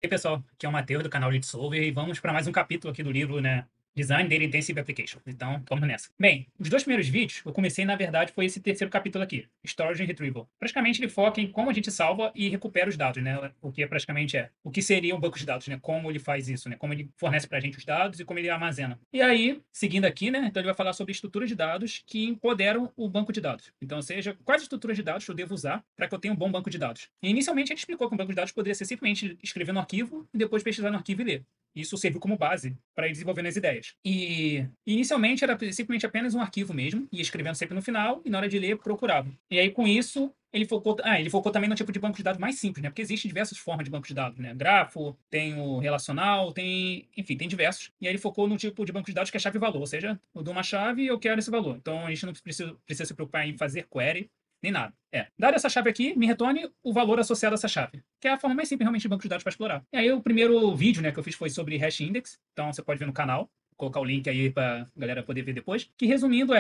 E aí, pessoal, aqui é o Matheus do canal LeadSolver e vamos para mais um capítulo aqui do livro, né? Design Data Intensive Application. Então, vamos nessa. Bem, os dois primeiros vídeos, eu comecei, na verdade, foi esse terceiro capítulo aqui, Storage and Retrieval. Praticamente ele foca em como a gente salva e recupera os dados, né? O que praticamente é. O que seria um banco de dados, né? Como ele faz isso, né? Como ele fornece para a gente os dados e como ele armazena. E aí, seguindo aqui, né? Então ele vai falar sobre estruturas de dados que empoderam o banco de dados. Então, ou seja, quais estruturas de dados eu devo usar para que eu tenha um bom banco de dados. E inicialmente ele explicou que um banco de dados poderia ser simplesmente escrever no arquivo e depois pesquisar no arquivo e ler. Isso serviu como base para ir desenvolvendo as ideias. E inicialmente era simplesmente apenas um arquivo mesmo, ia escrevendo sempre no final e na hora de ler procurava. E aí com isso ele focou também no tipo de banco de dados mais simples, né? Porque existem diversas formas de banco de dados, né? Grafo, tem o relacional, enfim, tem diversos. E aí ele focou no tipo de banco de dados que é chave e valor, ou seja, eu dou uma chave e eu quero esse valor. Então a gente não precisa se preocupar em fazer query nem nada. Dada essa chave aqui, me retorne o valor associado a essa chave, que é a forma mais simples realmente de banco de dados para explorar. E aí o primeiro vídeo, né, que eu fiz foi sobre hash index, então você pode ver no canal, vou colocar o link aí para a galera poder ver depois, que resumindo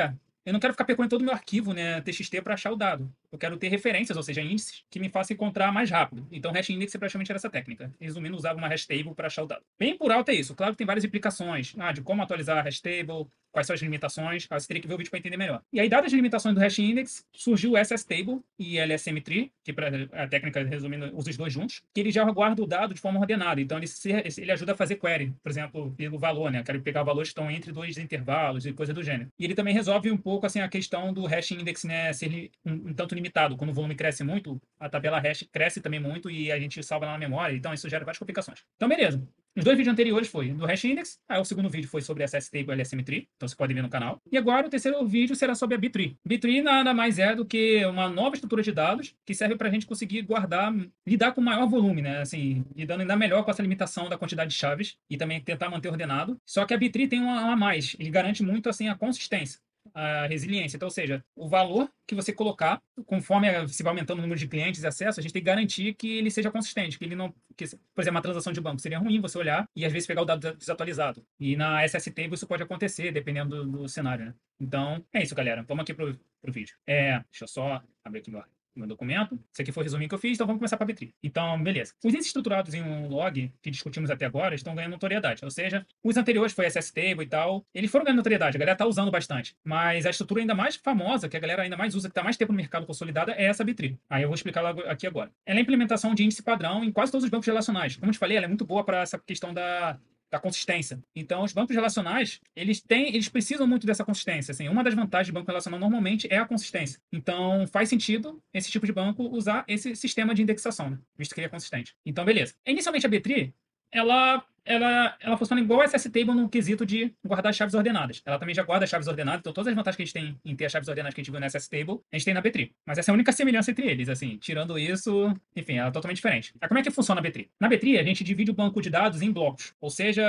eu não quero ficar percorrendo todo o meu arquivo, né, TXT para achar o dado. Eu quero ter referências, ou seja, índices, que me façam encontrar mais rápido. Então, hash index praticamente era essa técnica. Resumindo, usava uma hash table para achar o dado. Bem por alto é isso. Claro que tem várias implicações, de como atualizar a hash table, quais são as limitações. Você teria que ver o vídeo para entender melhor. E aí, dadas as limitações do hash index, surgiu o SS-table e LSM tree, que a técnica, resumindo, usa os dois juntos, que ele já guarda o dado de forma ordenada. Então, ele ajuda a fazer query, por exemplo, pelo valor, né? Eu quero pegar valores que estão entre dois intervalos e coisa do gênero. E ele também resolve um pouco assim, a questão do hash index, né, ser um tanto limitado. Quando o volume cresce muito, a tabela hash cresce também muito e a gente salva lá na memória. Então, isso gera várias complicações. Então, beleza. Os dois vídeos anteriores foi do hash index, aí o segundo vídeo foi sobre SS table e LSM tree, então você pode ver no canal. E agora o terceiro vídeo será sobre a B-tree. B-tree nada mais é do que uma nova estrutura de dados que serve para a gente conseguir guardar, lidar com maior volume, né? Assim, lidando ainda melhor com essa limitação da quantidade de chaves e também tentar manter ordenado. Só que a B-tree tem uma a mais, ele garante muito assim a consistência, a resiliência. Então, ou seja, o valor que você colocar, conforme se vai aumentando o número de clientes e acesso, a gente tem que garantir que ele seja consistente, que ele não, por exemplo, uma transação de banco seria ruim você olhar e às vezes pegar o dado desatualizado. E na SST isso pode acontecer, dependendo do cenário, né? Então, é isso, galera. Vamos aqui pro vídeo. Deixa eu só abrir aqui meu documento. Esse aqui foi o resuminho que eu fiz, então vamos começar para a B-tree. Então, beleza. Os índices estruturados em um log que discutimos até agora estão ganhando notoriedade. Ou seja, os anteriores foi SS Table e tal. Eles foram ganhando notoriedade, a galera está usando bastante. Mas a estrutura ainda mais famosa, que a galera ainda mais usa, que está mais tempo no mercado consolidada, é essa B-tree. Aí eu vou explicar aqui agora. Ela é a implementação de índice padrão em quase todos os bancos relacionais. Como eu te falei, ela é muito boa para essa questão da consistência. Então, os bancos relacionais, eles precisam muito dessa consistência. Assim, uma das vantagens do banco relacional normalmente é a consistência. Então, faz sentido esse tipo de banco usar esse sistema de indexação, né? Visto que ele é consistente. Então, beleza. Inicialmente, a B-tree, ela funciona igual a SS-Table no quesito de guardar chaves ordenadas. Ela também já guarda chaves ordenadas, então todas as vantagens que a gente tem em ter as chaves ordenadas que a gente viu na SS-Table, a gente tem na B-tree. Mas essa é a única semelhança entre eles, assim. Tirando isso, enfim, ela é totalmente diferente. Mas como é que funciona a B-tree? Na B-tree, a gente divide o banco de dados em blocos, ou seja,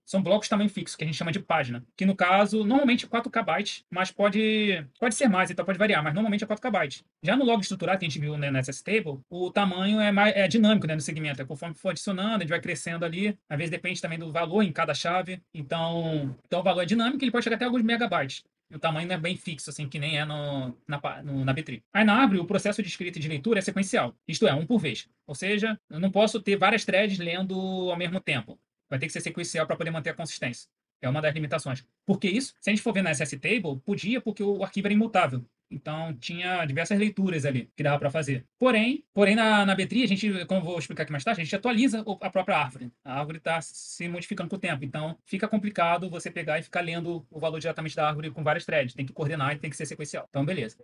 são blocos de tamanho fixo, que a gente chama de página, que no caso, normalmente é 4 KB, mas pode ser mais, então pode variar, mas normalmente é 4 KB. Já no log estruturado que a gente viu, né, nessa table, o tamanho é dinâmico, né, no segmento. Conforme for adicionando, a gente vai crescendo ali. Às vezes depende também do valor em cada chave. Então o valor é dinâmico, ele pode chegar até alguns megabytes. O tamanho não é bem fixo, assim, que nem é na B-tree. Aí na árvore, o processo de escrita e de leitura é sequencial. Isto é, um por vez. Ou seja, eu não posso ter várias threads lendo ao mesmo tempo. Vai ter que ser sequencial para poder manter a consistência. É uma das limitações. Por que isso? Se a gente for ver na SS-Table, podia porque o arquivo era imutável. Então, tinha diversas leituras ali que dava para fazer. Porém na B-tree, a gente, como eu vou explicar aqui mais tarde, a gente atualiza a própria árvore. A árvore está se modificando com o tempo. Então, fica complicado você pegar e ficar lendo o valor diretamente da árvore com várias threads. Tem que coordenar e tem que ser sequencial. Então, beleza.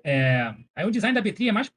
Aí o design da B-tree é mais...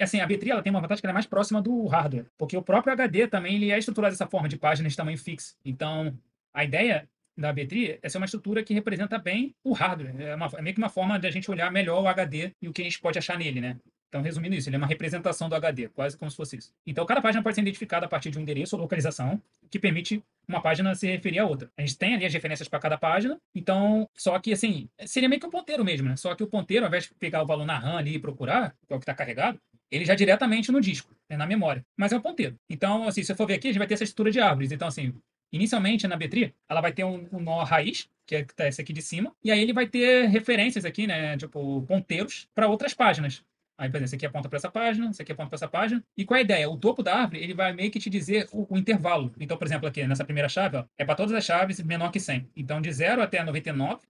assim, a B-tree ela tem uma vantagem que ela é mais próxima do hardware. Porque o próprio HD também ele é estruturado dessa forma, de páginas de tamanho fixo. Então, a ideia da B-tree é ser uma estrutura que representa bem o hardware. É meio que uma forma de a gente olhar melhor o HD e o que a gente pode achar nele, né? Então, resumindo isso, ele é uma representação do HD, quase como se fosse isso. Então, cada página pode ser identificada a partir de um endereço ou localização que permite uma página se referir a outra. A gente tem ali as referências para cada página, então, só que assim, seria meio que um ponteiro mesmo, né? Só que o ponteiro, ao invés de pegar o valor na RAM ali e procurar, que é o que está carregado, ele já diretamente no disco, né, na memória. Mas é um ponteiro. Então, assim, se eu for ver aqui, a gente vai ter essa estrutura de árvores. Então, assim, inicialmente, na B-tree, ela vai ter um nó raiz, que é esse aqui de cima, e aí ele vai ter referências aqui, né, tipo, ponteiros para outras páginas. Aí, por exemplo, esse aqui aponta para essa página, esse aqui aponta para essa página. E qual é a ideia? O topo da árvore, ele vai meio que te dizer o intervalo. Então, por exemplo, aqui nessa primeira chave, ó, é para todas as chaves menor que 100. Então, de 0 até 99,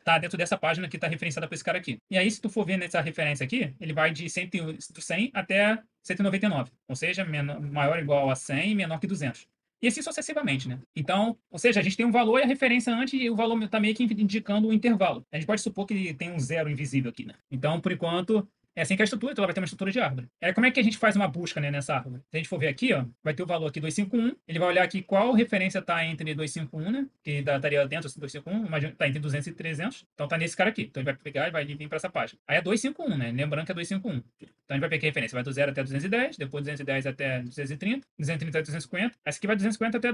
tá dentro dessa página que está referenciada para esse cara aqui. E aí, se tu for ver nessa referência aqui, ele vai de 100, do 100 até 199. Ou seja, maior ou igual a 100 e menor que 200. E assim sucessivamente, né? Então, ou seja, a gente tem um valor e a referência antes, e o valor está meio que indicando o intervalo. A gente pode supor que tem um zero invisível aqui, né? Então, por enquanto, é assim que é a estrutura, então ela vai ter uma estrutura de árvore. Aí como é que a gente faz uma busca, né, nessa árvore? Se a gente for ver aqui, ó, vai ter o valor aqui 251, ele vai olhar aqui qual referência está entre 251, né, que estaria dentro de 251, mas está entre 200 e 300, então está nesse cara aqui. Então ele vai pegar e vai vir para essa página. Aí é 251, né, lembrando que é 251. Então a gente vai pegar a referência, vai do 0 até 210, depois 210 até 230, 230 até 250, essa aqui vai 250 até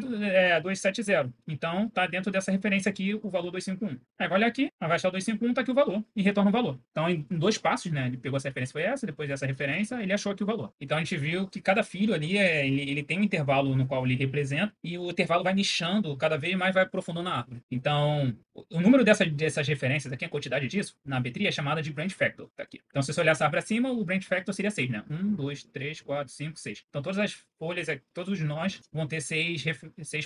270. Então está dentro dessa referência aqui o valor 251. Aí vai olhar aqui, vai achar o 251, está aqui o valor, e retorna o valor. Então em dois passos, né, ele pegou essa referência foi essa, depois dessa referência, ele achou aqui o valor. Então a gente viu que cada filho ali, ele tem um intervalo no qual ele representa, e o intervalo vai nichando, cada vez mais vai aprofundando na árvore. Então, o número dessas referências aqui, a quantidade disso, na Betri é chamada de branch factor. Tá aqui. Então, se você olhar essa árvore acima, o branch factor seria 6, né? 1, 2, 3, 4, 5, 6. Então, todas as folhas, todos os nós vão ter 6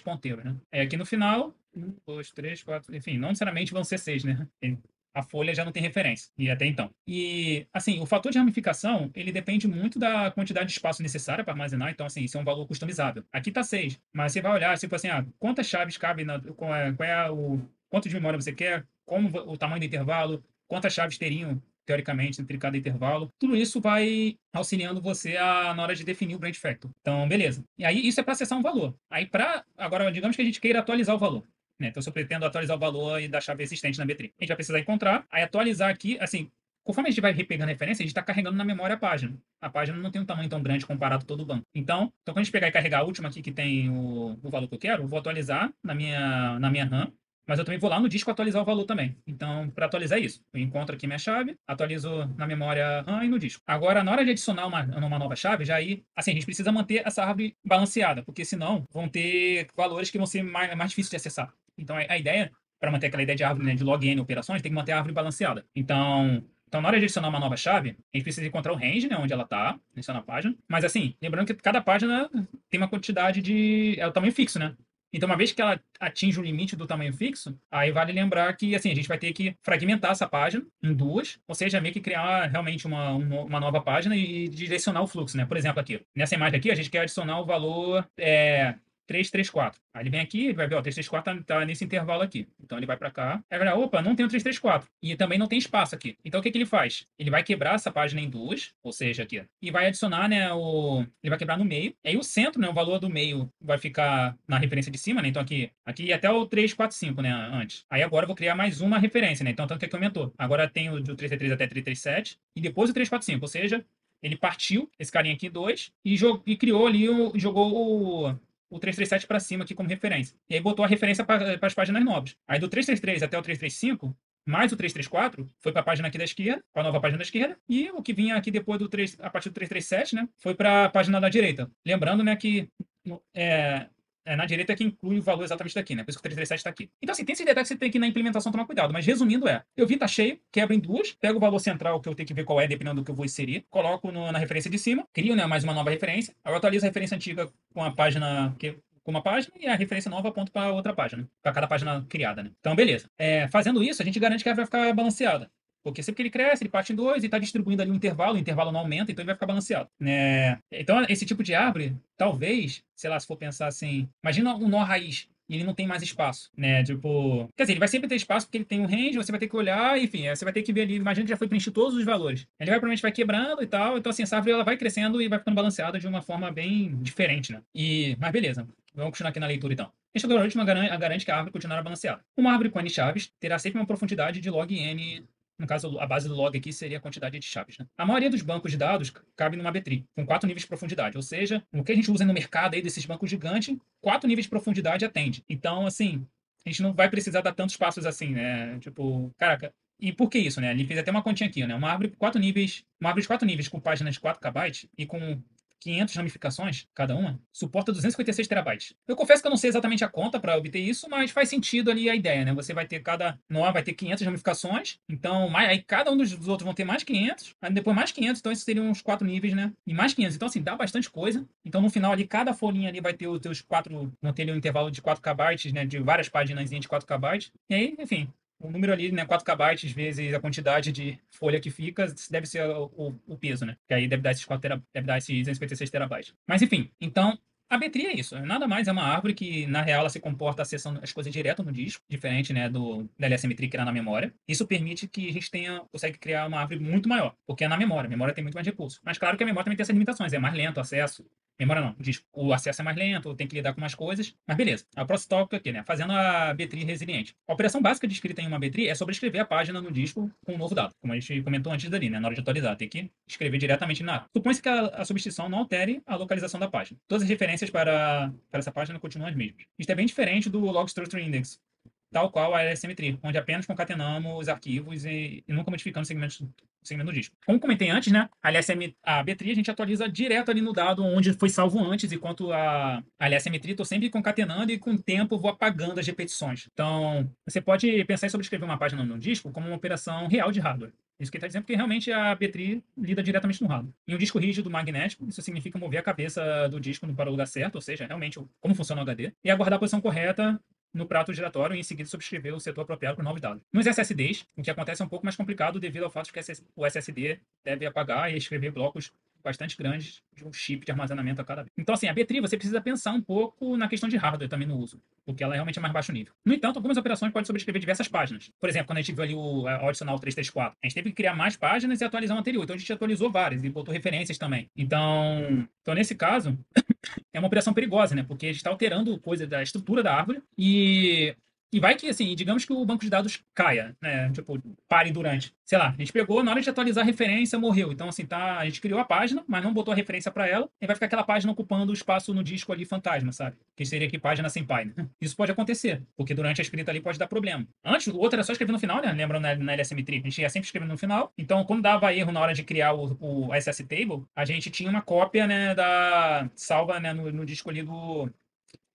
ponteiros, né? Aí aqui no final, 1, 2, 3, 4, enfim, não necessariamente vão ser 6, né? A folha já não tem referência, e até então. E, assim, o fator de ramificação, ele depende muito da quantidade de espaço necessária para armazenar, então, assim, isso é um valor customizável. Aqui está 6, mas você vai olhar, tipo assim, quantas chaves cabem, quanto de memória você quer, como o tamanho do intervalo, quantas chaves teriam, teoricamente, entre cada intervalo. Tudo isso vai auxiliando você na hora de definir o branch factor. Então, beleza. E aí, isso é para acessar um valor. Aí, agora, digamos que a gente queira atualizar o valor. Né? Então, se eu pretendo atualizar o valor da chave existente na B3, a gente vai precisar encontrar, aí atualizar aqui, assim, conforme a gente vai pegando referência, a gente está carregando na memória a página. A página não tem um tamanho tão grande comparado a todo o banco. Então quando a gente pegar e carregar a última aqui que tem o valor que eu quero, eu vou atualizar na minha RAM, mas eu também vou lá no disco atualizar o valor também. Então, para atualizar isso, eu encontro aqui minha chave, atualizo na memória RAM e no disco. Agora, na hora de adicionar uma nova chave, já aí, assim, a gente precisa manter essa árvore balanceada, porque senão vão ter valores que vão ser mais difíceis de acessar. Então, a ideia, para manter aquela ideia de árvore, né, de log n operações, tem que manter a árvore balanceada. Então, na hora de adicionar uma nova chave, a gente precisa encontrar o range, né, onde ela está, iniciando a página. Mas, assim, lembrando que cada página tem uma quantidade é o tamanho fixo, né? Então, uma vez que ela atinge o limite do tamanho fixo, aí vale lembrar que, assim, a gente vai ter que fragmentar essa página em duas, ou seja, meio que criar realmente uma nova página e direcionar o fluxo, né? Por exemplo, aqui, nessa imagem aqui, a gente quer adicionar o valor 334. Aí ele vem aqui, ele vai ver, ó, 334 tá nesse intervalo aqui. Então ele vai para cá. Aí vai olhar, opa, não tem o 334. E também não tem espaço aqui. Então o que ele faz? Ele vai quebrar essa página em duas, ou seja, aqui, e vai adicionar, né, ele vai quebrar no meio. E aí o centro, né, o valor do meio vai ficar na referência de cima, né? Então aqui até o 345, né, antes. Aí agora eu vou criar mais uma referência, né? Então tanto que aqui aumentou. Agora tem o do 333 até 337 e depois o 345, ou seja, ele partiu esse carinha aqui em dois e criou ali, jogou o 337 para cima aqui como referência. E aí botou a referência para as páginas novas. Aí do 333 até o 335, mais o 334, foi para a página aqui da esquerda, para a nova página da esquerda, e o que vinha aqui depois a partir do 337, né, foi para a página da direita. Lembrando, né, que na direita que inclui o valor exatamente daqui, né? Por isso que o 337 está aqui. Então, assim, tem esse detalhe que você tem que na implementação tomar cuidado. Mas resumindo eu vi, tá cheio, quebro em duas, pego o valor central que eu tenho que ver qual é, dependendo do que eu vou inserir, coloco na referência de cima, crio, né, mais uma nova referência, aí eu atualizo a referência antiga com a página com uma página e a referência nova aponta para outra página, para cada página criada, né? Então, beleza. Fazendo isso, a gente garante que ela vai ficar balanceada. Porque sempre que ele cresce, ele parte em dois e está distribuindo ali um intervalo, o intervalo não aumenta, então ele vai ficar balanceado. Então, esse tipo de árvore, talvez, sei lá, se for pensar assim, imagina um nó raiz, e ele não tem mais espaço, né? Tipo, quer dizer, ele vai sempre ter espaço porque ele tem um range, você vai ter que olhar, enfim, você vai ter que ver ali, imagina que já foi preenchido todos os valores. Ele provavelmente vai quebrando e tal, então assim, essa árvore ela vai crescendo e vai ficando balanceada de uma forma bem diferente, né? Mas beleza, vamos continuar aqui na leitura então. Este algoritmo garante que a árvore continuará balanceada. Uma árvore com n chaves terá sempre uma profundidade de log n. No caso, a base do log aqui seria a quantidade de chaves. Né? A maioria dos bancos de dados cabe numa B-tree, com 4 níveis de profundidade. Ou seja, o que a gente usa no mercado aí desses bancos gigantes, 4 níveis de profundidade atende. Então, assim, a gente não vai precisar dar tantos passos assim, né? Tipo, caraca. E por que isso, né? Ele fez até uma continha aqui, né? Uma árvore de 4 níveis com páginas de 4 KB e com 500 ramificações cada uma, suporta 256 terabytes. Eu confesso que eu não sei exatamente a conta para obter isso, mas faz sentido ali a ideia, né? Você vai ter cada nó vai ter 500 ramificações, então aí cada um dos outros vão ter mais 500, aí depois mais 500, então esses seriam uns 4 níveis, né? E mais 500, então assim, dá bastante coisa. Então no final ali, cada folhinha ali vai ter os teus 4, vão ter ali um intervalo de 4 KB, né? De várias páginas de 4 KB. E aí, enfim, o número ali, né, 4 KB vezes a quantidade de folha que fica, deve ser o peso, né? Que aí deve dar esses 4 deve dar esses 256 terabytes. Mas enfim, então a B-tree é isso, nada mais é uma árvore que, na real, ela se comporta acessando as coisas direto no disco, diferente, né, da LSM-tree que era na memória. Isso permite que a gente consegue criar uma árvore muito maior, porque é na memória. A memória tem muito mais recursos. Mas claro que a memória também tem essas limitações, é mais lento o acesso. Memória não, disco. O acesso é mais lento, tem que lidar com mais coisas. Mas beleza, é o próximo tópico aqui, né, fazendo a B-tree resiliente. A operação básica de escrita em uma B-tree é sobrescrever a página no disco com um novo dado, como a gente comentou antes dali, né, na hora de atualizar. Tem que escrever diretamente na árvore. Supõe-se que a substituição não altere a localização da página. Todas as referências para essa página continuam as mesmas. Isso é bem diferente do Log Structure Index, tal qual a LSM-tree, onde apenas concatenamos arquivos e nunca modificamos segmento do disco. Como comentei antes, né, a B-tree a gente atualiza direto ali no dado onde foi salvo antes, enquanto a LSM-tree estou sempre concatenando e com o tempo vou apagando as repetições. Então, você pode pensar em sobrescrever uma página no disco como uma operação real de hardware. Isso que ele está dizendo, porque realmente a B-tree lida diretamente no hardware. Em um disco rígido magnético, isso significa mover a cabeça do disco para o lugar certo, ou seja, realmente como funciona o HD, e aguardar a posição correta no prato giratório e em seguida subscrever o setor apropriado para o novo dado. Nos SSDs, o que acontece é um pouco mais complicado devido ao fato de que o SSD deve apagar e escrever blocos bastante grandes de um chip de armazenamento a cada vez. Então, assim, a B-tree você precisa pensar um pouco na questão de hardware também no uso, porque ela é realmente mais baixo nível. No entanto, algumas operações podem sobrescrever diversas páginas. Por exemplo, quando a gente viu ali o adicional 334, a gente teve que criar mais páginas e atualizar o anterior. Então, a gente atualizou várias e botou referências também. Então nesse caso, é uma operação perigosa, né? Porque a gente está alterando coisa da estrutura da árvore e vai que, assim, digamos que o banco de dados caia, né? Tipo, pare durante. Sei lá, a gente pegou, na hora de atualizar a referência, morreu. Então, assim, a gente criou a página, mas não botou a referência para ela, e vai ficar aquela página ocupando o espaço no disco ali fantasma, sabe? Que seria aqui página sem pai, né? Isso pode acontecer, porque durante a escrita ali pode dar problema. Antes, o outro era só escrever no final, né? Lembra na LSM-tree? A gente ia sempre escrevendo no final. Então, quando dava erro na hora de criar o SS Table, a gente tinha uma cópia, né, salva, né, no disco ali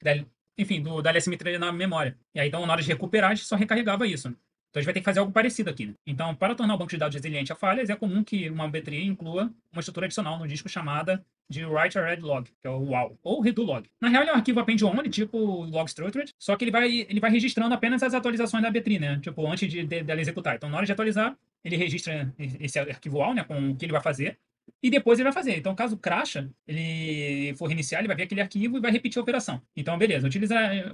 da, enfim, da LSM-tree na memória. E aí, então, na hora de recuperar, a gente só recarregava isso. Então, a gente vai ter que fazer algo parecido aqui, né? Então, para tornar o banco de dados resiliente a falhas, é comum que uma B-tree inclua uma estrutura adicional no disco chamada de Write a Read Log, que é o WAL, ou Redo Log. Na real, ele é um arquivo append-only, tipo Log Structured, só que ele vai registrando apenas as atualizações da B-tree, né? Tipo, antes dela executar. Então, na hora de atualizar, ele registra esse arquivo WAL, né, com o que ele vai fazer, e depois ele vai fazer. Então, caso crasha, ele for reiniciar, ele vai ver aquele arquivo e vai repetir a operação. Então, beleza,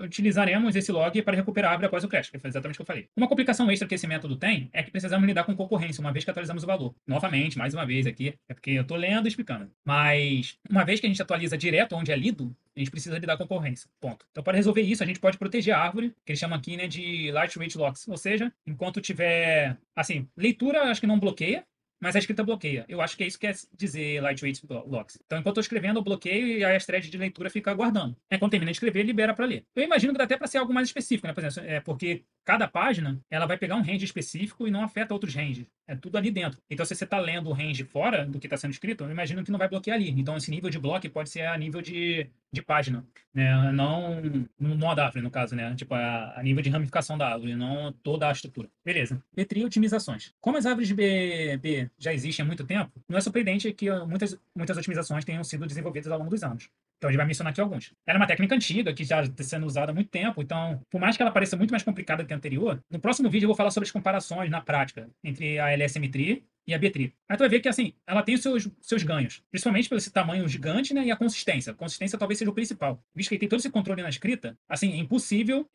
utilizaremos esse log para recuperar a árvore após o crash, que foi exatamente o que eu falei. Uma complicação extra que esse método tem é que precisamos lidar com concorrência, uma vez que atualizamos o valor. Novamente, mais uma vez aqui, é porque eu estou lendo e explicando. Mas, uma vez que a gente atualiza direto onde é lido, a gente precisa lidar com concorrência. Ponto. Então, para resolver isso, a gente pode proteger a árvore, que eles chamam aqui, né, de lightweight locks. Ou seja, enquanto tiver, assim, leitura, acho que não bloqueia, mas a escrita bloqueia. Eu acho que é isso que quer dizer lightweight locks. Então, enquanto eu estou escrevendo, eu bloqueio e aí as threads de leitura fica aguardando. Quando termina de escrever, libera para ler. Eu imagino que dá até para ser algo mais específico, né? Por exemplo, porque cada página ela vai pegar um range específico e não afeta outros ranges. É tudo ali dentro. Então, se você está lendo o range fora do que está sendo escrito, eu imagino que não vai bloquear ali. Então, esse nível de bloco pode ser a nível de página, né? Não a da árvore, no caso, né? Tipo, a nível de ramificação da árvore, não toda a estrutura. Beleza. B-tree otimizações. Como as árvores de B já existem há muito tempo, não é surpreendente que muitas otimizações tenham sido desenvolvidas ao longo dos anos. Então, a gente vai mencionar aqui alguns. Ela é uma técnica antiga, que já está sendo usada há muito tempo, então, por mais que ela pareça muito mais complicada que a anterior, no próximo vídeo eu vou falar sobre as comparações na prática entre a LSM-tree e a B-tree. Aí tu vai ver que, assim, ela tem os seus ganhos, principalmente pelo esse tamanho gigante, né, e a consistência. A consistência talvez seja o principal. Visto que ele tem todo esse controle na escrita, assim, é impossível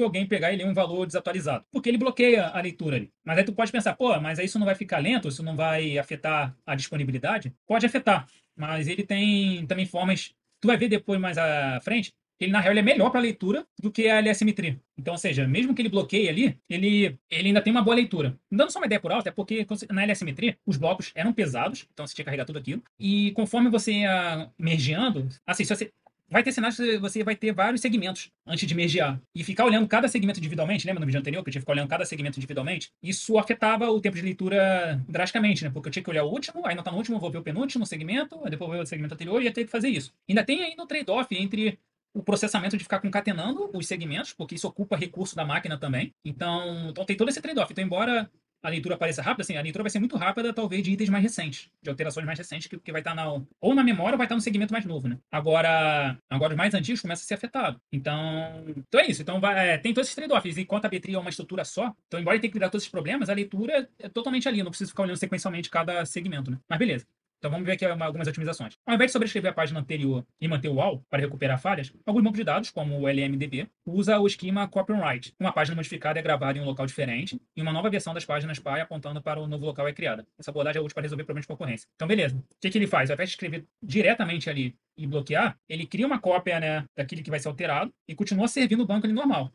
alguém pegar e ler um valor desatualizado, porque ele bloqueia a leitura ali. Mas aí tu pode pensar, pô, mas aí isso não vai ficar lento, isso não vai afetar a disponibilidade? Pode afetar, mas ele tem também formas. Tu vai ver depois mais à frente, ele na real ele é melhor para leitura do que a LSM-tree. Então, ou seja, mesmo que ele bloqueie ali, ele ainda tem uma boa leitura. Dando só uma ideia por alto, é porque na LSM-tree os blocos eram pesados, então você tinha que carregar tudo aquilo. E conforme você ia mergeando, assim, se você vai ter cenários que você vai ter vários segmentos antes de mergear. E ficar olhando cada segmento individualmente, lembra no vídeo anterior que eu tinha que ficar olhando cada segmento individualmente? Isso afetava o tempo de leitura drasticamente, né? Porque eu tinha que olhar o último, aí não tá no último, eu vou ver o penúltimo segmento, aí depois vou ver o segmento anterior e ia ter que fazer isso. Ainda tem ainda o trade-off entre o processamento de ficar concatenando os segmentos, porque isso ocupa recurso da máquina também. Então tem todo esse trade-off. Então, embora a leitura pareça rápida, assim, a leitura vai ser muito rápida, talvez, de itens mais recentes, de alterações mais recentes, que vai estar ou na memória ou vai estar no segmento mais novo, né? Agora os mais antigos começam a ser afetados. Então é isso. Então tem todos esses trade-offs. Enquanto a B-Tree é uma estrutura só, então, embora ele tenha que lidar com todos esses problemas, a leitura é totalmente ali. Eu não preciso ficar olhando sequencialmente cada segmento, né? Mas beleza. Então vamos ver aqui algumas otimizações. Ao invés de sobrescrever a página anterior e manter o AL para recuperar falhas, alguns bancos de dados, como o LMDB, usa o esquema Copy and Write. Uma página modificada é gravada em um local diferente e uma nova versão das páginas PY apontando para o novo local é criada. Essa abordagem é útil para resolver problemas de concorrência. Então, beleza. O que ele faz? Ao invés de escrever diretamente ali e bloquear, ele cria uma cópia, né, daquele que vai ser alterado e continua servindo o banco ali normal.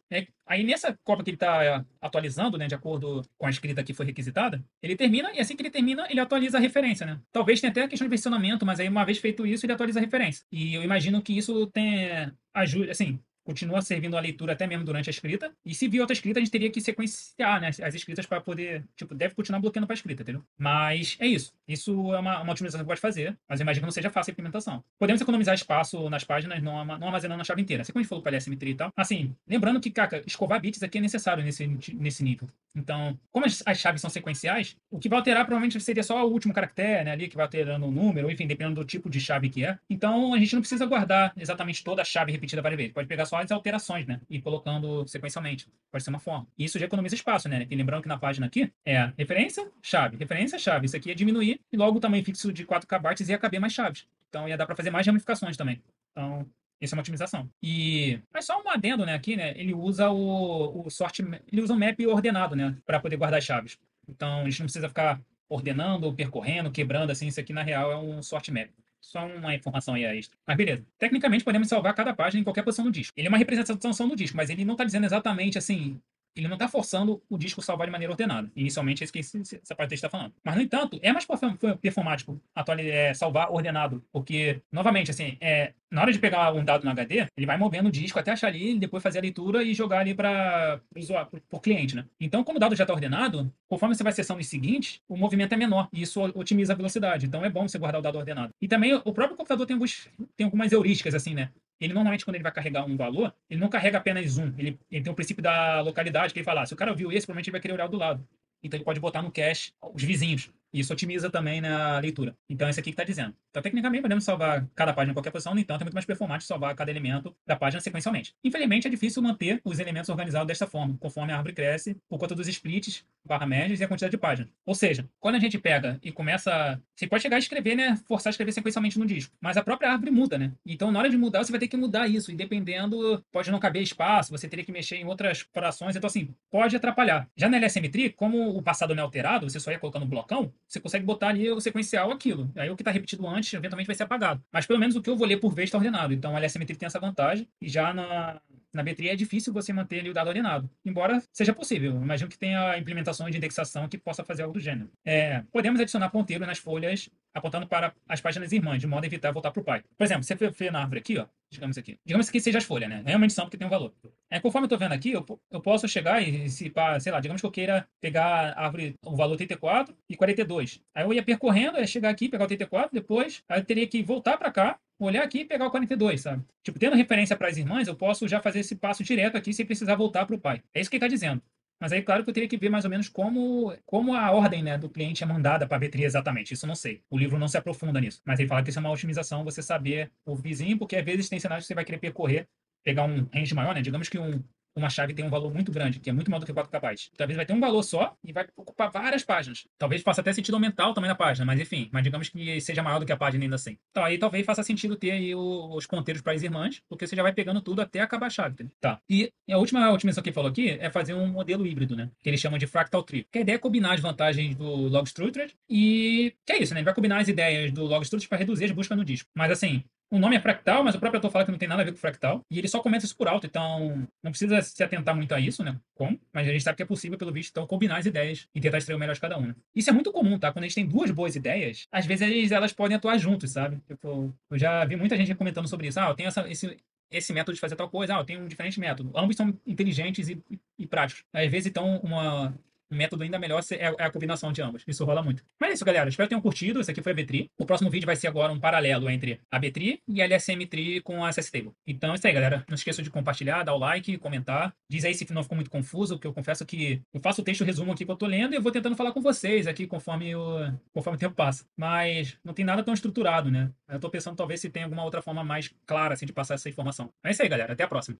Aí nessa cópia que ele está atualizando, né, de acordo com a escrita que foi requisitada, ele termina e assim que ele termina, ele atualiza a referência, né? Talvez tenha até a questão de versionamento, mas aí uma vez feito isso, ele atualiza a referência. E eu imagino que isso ajude, assim, continua servindo a leitura até mesmo durante a escrita. E se vir outra escrita, a gente teria que sequenciar, né, as escritas para poder, tipo, deve continuar bloqueando para a escrita, entendeu? Mas é isso. Isso é uma otimização que pode fazer, mas eu imagino que não seja fácil a implementação. Podemos economizar espaço nas páginas, não armazenando a chave inteira. Assim como a gente falou para LSM3 e tal. Assim, lembrando que, cara, escovar bits aqui é necessário nesse nível. Então, como as chaves são sequenciais, o que vai alterar provavelmente seria só o último caractere, né, ali, que vai alterando o número, enfim, dependendo do tipo de chave que é. Então, a gente não precisa guardar exatamente toda a chave repetida várias vezes. Pode pegar só as alterações, né, e ir colocando sequencialmente. Pode ser uma forma. E isso já economiza espaço, né? E lembrando que na página aqui é referência, chave. Isso aqui é diminuir e logo o tamanho fixo de 4 KB ia caber mais chaves. Então, ia dar para fazer mais ramificações também. Então, isso é uma otimização. Mas só um adendo, né, aqui, né, ele usa ele usa um map ordenado, né, para poder guardar as chaves. Então, a gente não precisa ficar ordenando, percorrendo, quebrando, assim, isso aqui na real é um sort map. Só uma informação aí extra. Mas beleza. Tecnicamente, podemos salvar cada página em qualquer posição do disco. Ele é uma representação do disco, mas ele não está dizendo exatamente assim. Ele não está forçando o disco a salvar de maneira ordenada. Inicialmente, é isso que essa parte está falando. Mas, no entanto, é mais performático salvar ordenado. Porque, novamente, assim, na hora de pegar um dado no HD, ele vai movendo o disco até achar ali, depois fazer a leitura e jogar ali para o cliente, né? Então, como o dado já está ordenado, conforme você vai acessando os seguintes, o movimento é menor e isso otimiza a velocidade. Então, é bom você guardar o dado ordenado. E também, o próprio computador tem algumas heurísticas, assim, né? Ele normalmente, quando ele vai carregar um valor, ele não carrega apenas um. Ele tem o princípio da localidade, que ele fala, se o cara viu esse, provavelmente ele vai querer olhar o do lado. Então ele pode botar no cache os vizinhos. E isso otimiza também na leitura. Então, esse aqui que está dizendo. Então, tecnicamente, podemos salvar cada página em qualquer posição, no entanto, é muito mais performante salvar cada elemento da página sequencialmente. Infelizmente, é difícil manter os elementos organizados dessa forma, conforme a árvore cresce, por conta dos splits, barra médias e a quantidade de páginas. Ou seja, quando a gente pega e começa. Você pode chegar a escrever, né? Forçar a escrever sequencialmente no disco. Mas a própria árvore muda, né? Então, na hora de mudar, você vai ter que mudar isso. E dependendo, pode não caber espaço, você teria que mexer em outras frações. Então, assim, pode atrapalhar. Já na LSM3, como o passado não é alterado, você só ia colocando um blocão, você consegue botar ali o sequencial aquilo. Aí o que está repetido antes, eventualmente vai ser apagado. Mas pelo menos o que eu vou ler por vez está ordenado. Então a LSM3 tem essa vantagem. E já na B3 é difícil você manter ali o dado ordenado. Embora seja possível. Eu imagino que tenha implementações de indexação que possa fazer algo do gênero. Podemos adicionar ponteiro nas folhas apontando para as páginas irmãs, de modo a evitar voltar para o pai. Por exemplo, você vê na árvore aqui, ó. Digamos aqui. Digamos que seja as folhas, né? Realmente são porque tem um valor. Conforme eu estou vendo aqui, eu posso chegar e, sei lá, digamos que eu queira pegar a árvore, o valor 34 e 42. Aí eu ia percorrendo, ia chegar aqui, pegar o 34, depois, aí eu teria que voltar para cá, olhar aqui e pegar o 42, sabe? Tipo, tendo referência para as irmãs, eu posso já fazer esse passo direto aqui sem precisar voltar para o pai. É isso que ele está dizendo. Mas aí, claro que eu teria que ver mais ou menos como a ordem, né, do cliente é mandada para a B3 exatamente. Isso eu não sei. O livro não se aprofunda nisso. Mas ele fala que isso é uma otimização, você saber o vizinho, porque às vezes tem cenários que você vai querer percorrer, pegar um range maior, né? Digamos que uma chave tem um valor muito grande, que é muito maior do que 4 KB. Talvez vai ter um valor só e vai ocupar várias páginas. Talvez faça até sentido aumentar o tamanho da página, mas enfim, mas digamos que seja maior do que a página ainda assim. Então aí talvez faça sentido ter aí os ponteiros para as irmãs, porque você já vai pegando tudo até acabar a chave. Entendeu? Tá. E a última otimização que ele falou aqui é fazer um modelo híbrido, né? Que eles chamam de Fractal Tree. Que a ideia é combinar as vantagens do Log Structured e que é isso, né? Ele vai combinar as ideias do Log Structured para reduzir as buscas no disco. Mas assim, O nome é fractal, mas o próprio autor fala que não tem nada a ver com fractal. E ele só comenta isso por alto, então não precisa se atentar muito a isso, né? Como? Mas a gente sabe que é possível, pelo visto, então combinar as ideias e tentar extrair o melhor de cada uma. Isso é muito comum, tá? Quando a gente tem duas boas ideias, às vezes elas podem atuar juntos, sabe? Tipo, eu já vi muita gente comentando sobre isso. Ah, eu tenho esse método de fazer tal coisa, eu tenho um diferente método. Ambos são inteligentes e práticos. Às vezes, então, um método ainda melhor é a combinação de ambos. Isso rola muito. Mas é isso, galera. Espero que tenham curtido. Esse aqui foi a B-Tree. O próximo vídeo vai ser agora um paralelo entre a B-Tree e a LSM Tree com a SS Table. Então é isso aí, galera. Não esqueça de compartilhar, dar o like, comentar. Diz aí se não ficou muito confuso, porque eu confesso que eu faço o texto resumo aqui que eu tô lendo e eu vou tentando falar com vocês aqui conforme o tempo passa. Mas não tem nada tão estruturado, né? Eu tô pensando talvez se tem alguma outra forma mais clara assim, de passar essa informação. É isso aí, galera. Até a próxima.